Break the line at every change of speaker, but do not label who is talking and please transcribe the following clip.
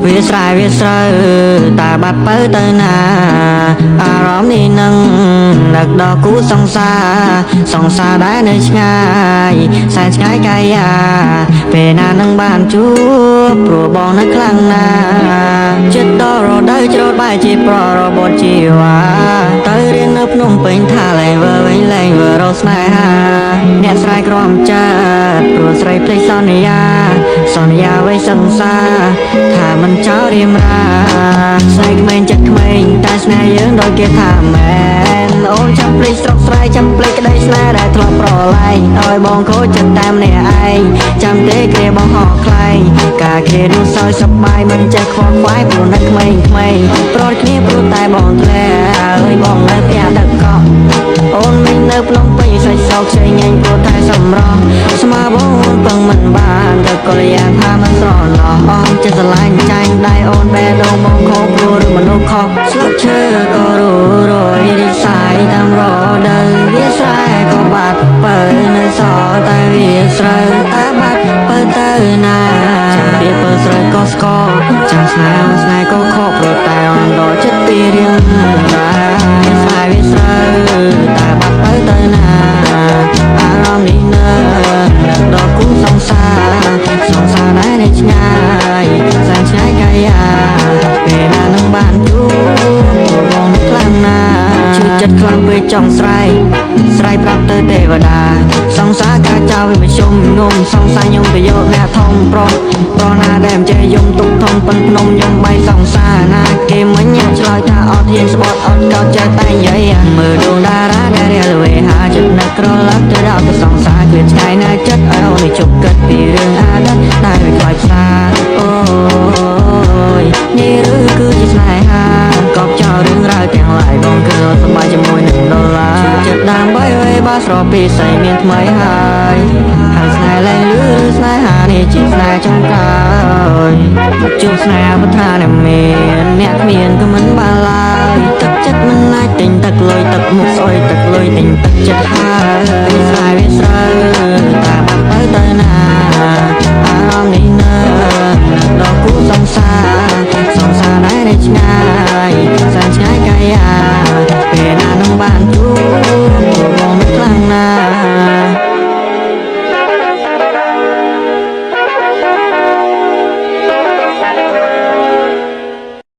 វាស្រែវាស្រូវតែបាត់ទៅទៅណាអារម្មណ៍នេះនឹងនឹកដល់គូសង្សារដែលនៅឆ្ងាយសែនឆ្ងាយកាយាពេលណានឹងបានជួបព្រោះបងនៅខ្លាំងណាចិត្តដល់រដូវច្រូតបែរជាប្ររបត់ជីវ៉ាទៅរៀននៅភ្នំពេញថាលែងវើវិញលែងវើរកស្នេហាអ្នកស្រ័យក្រំចិត្តព្រោះស្រីភ្លេចសន្យាໄວសង្សារថាមិនចោលរៀមរាស្នេហ៍ក្មេងចិត្តក្មេងតែស្នេហ៍យើងដោយគេថាមែនអូនចាំភ្លេចស្រុកស្រែចាំភ្លេចក្តីស្នេហ៍ដែលធ្លាប់ប្រឡែងឲ្យបងខូចចិត្តតែម្នាក់ឯងចាំទេគេបងហោះខ្លែងការគេនោះសើចសប្បាយមិនចេះខ្វល់ខ្វាយព្រោះនៅក្មេងប្រត់គ្នាព្រោះតែបងធ្លាហើយបងនៅផ្ទះដឹកកក់អូនមិននៅភ្នំពេញសាច់សោកខ្ចីញ៉ាញ់ព្រោះតែសម្រស់ស្មើបងអូនពឹងមិនបានទៅកលយ៉ាងថាមិនស្រណោះអងចិត្តស្រឡាញ់ចាញ់ដៃអូនបែរដងបងខោព្រោះឬមនុស្សខុសស្លឹកឈើក៏រយរីកសាយតាមរដូវវាស្រែក៏បាត់បើនៅសល់តែវាស្រូវតែបាត់បើទៅណាចាំពីបើស្រូវក៏ស្គរចាំស្នេហ៍ក៏ខកព្រោះតែអូនដល់ចិត្តពីរៀងរាស្រែវាស្រូវតែបាត់ទៅណាអារម្មណ៍នេះនៅដល់គូសង្សារដែលនៅឆ្ងាយសែនឆ្ងាយកាយាពេលណានឹងបានជួបបងនឹងខ្លាំងណាឈឺចិត្តខ្លាំងពេកចង់ស្រែកប្រាប់ទៅទេវតាសង្សារការចោលវាមិនជុំងំសង្សារខ្ញុំទៅយកអ្នកធំប្រុសណាដែលមិនចេះយំទុកធំប៉ុនភ្នំខ្ញុំបីសង្សារណាគេមិញញ៉ាំឆ្លើយថាអត់ហ៊ានស្បត់អត់កោតចេះតែនិយាយមើលដួងតារាដែលរាលវេហាចិត្តនឹកក្រឡឹកទៅដល់ទៅសង្សារគ្លៀនឆ្ងាយណាចិត្តឲ្យអូនជប់គិតពីរឿងអាដិតដែលវាខ្លាចផ្សាអូយនេះឬគឺជាស្នេហាកប់ចោលរឿងរ៉ាវទាំងឡាយបងគឺសប្បាយជាមួយនឹងដុល្លារចិត្តដើម្បីវេបាស្រពីស្អីមានថ្មីហើយស្នេហ៍លែងលឺស្នេហានេះជាស្នេហ៍ចុងក្រោយជួបស្នេហ៍បថាអ្នកមានអ្នកគ្មានក៏មិនបានឡើយទឹកចិត្តមិនអាចទិញទឹកលុយទឹកមុខស្អុយទឹកលុយទិញទឹកចិត្តហើយស្នេហ៍វាស្រូវតែបាត់ទៅណាអារម្មណ៍នេះនៅដល់គូសង្សារដែលនៅឆ្ងាយសែនឆ្ងាយកាយា